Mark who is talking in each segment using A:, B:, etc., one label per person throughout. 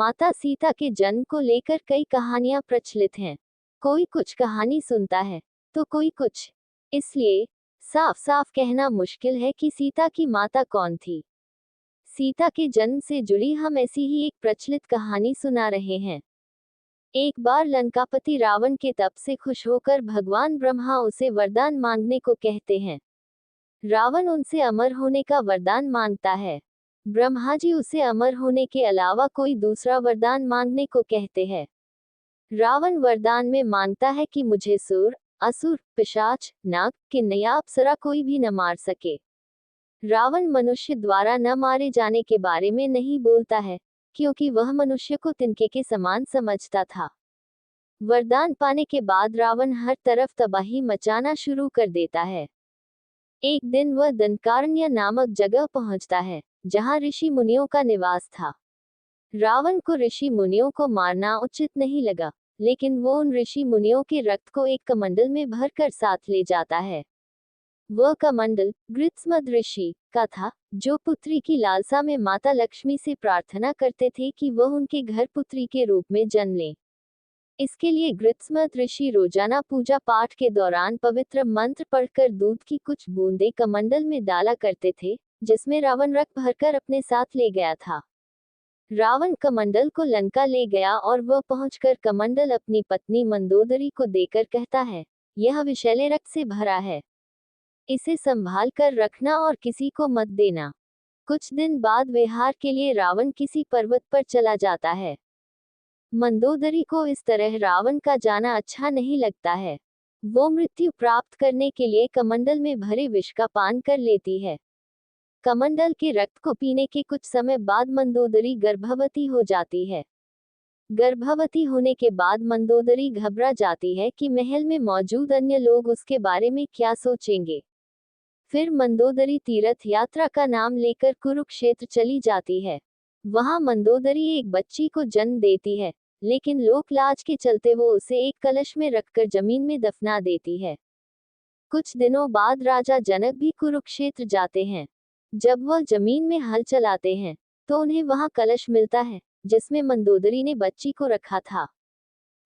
A: माता सीता के जन्म को लेकर कई कहानियां प्रचलित हैं। कोई कुछ कहानी सुनता है तो कोई कुछ। इसलिए साफ साफ कहना मुश्किल है कि सीता की माता कौन थी। सीता के जन्म से जुड़ी हम ऐसी ही एक प्रचलित कहानी सुना रहे हैं। एक बार लंकापति रावण के तप से खुश होकर भगवान ब्रह्मा उसे वरदान मांगने को कहते हैं। रावण उनसे अमर होने का वरदान मांगता है। ब्रह्मा जी उसे अमर होने के अलावा कोई दूसरा वरदान मांगने को कहते हैं। रावण वरदान में मांगता है कि मुझे सुर, असुर, पिशाच, नाग, किन्नया, अप्सरा कोई भी न मार सके। रावण मनुष्य द्वारा न मारे जाने के बारे में नहीं बोलता है, क्योंकि वह मनुष्य को तिनके के समान समझता था। वरदान पाने के बाद रावण हर तरफ तबाही मचाना शुरू कर देता है। एक दिन वह दंडकारण्य नामक जगह पहुंचता है, जहां ऋषि मुनियों का निवास था। रावण को ऋषि मुनियों को मारना उचित नहीं लगा, लेकिन वो उन ऋषि मुनियों के रक्त को एक कमंडल में भरकर साथ ले जाता है। वह कमंडल गृत्समद ऋषि का था, जो पुत्री की लालसा में माता लक्ष्मी से प्रार्थना करते थे कि वह उनके घर पुत्री के रूप में जन्म ले। इसके लिए गृत्समद ऋषि रोजाना पूजा पाठ के दौरान पवित्र मंत्र पढ़कर दूध की कुछ बूंदें कमंडल में डाला करते थे, जिसमें रावण रक्त भरकर अपने साथ ले गया था। रावण कमंडल को लंका ले गया और वह पहुंचकर कमंडल अपनी पत्नी मंदोदरी को देकर कहता है, यह विषैले रक्त से भरा है, इसे संभाल कर रखना और किसी को मत देना। कुछ दिन बाद विहार के लिए रावण किसी पर्वत पर चला जाता है। मंदोदरी को इस तरह रावण का जाना अच्छा नहीं लगता है। वो मृत्यु प्राप्त करने के लिए कमंडल में भरे विष का पान कर लेती है। कमंडल के रक्त को पीने के कुछ समय बाद मंदोदरी गर्भवती हो जाती है। गर्भवती होने के बाद मंदोदरी घबरा जाती है कि महल में मौजूद अन्य लोग उसके बारे में क्या सोचेंगे। फिर मंदोदरी तीर्थ यात्रा का नाम लेकर कुरुक्षेत्र चली जाती है। वहां मंदोदरी एक बच्ची को जन्म देती है, लेकिन लोक लाज के चलते वो उसे एक कलश में रखकर जमीन में दफना देती है। कुछ दिनों बाद राजा जनक भी कुरुक्षेत्र जाते हैं। जब वह जमीन में हल चलाते हैं, तो उन्हें वहां कलश मिलता है, जिसमें मंदोदरी ने बच्ची को रखा था।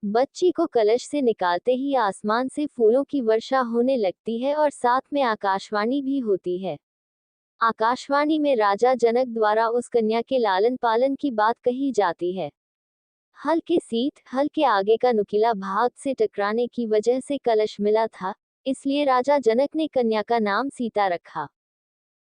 A: बच्ची को कलश से निकालते ही आसमान से फूलों की वर्षा होने लगती है और साथ में आकाशवाणी भी होती है। आकाशवाणी में राजा जनक द्वारा उस कन्या के लालन पालन की बात कही जाती है। हल के आगे का नुकीला भाग से टकराने की वजह से कलश मिला था, इसलिए राजा जनक ने कन्या का नाम सीता रखा।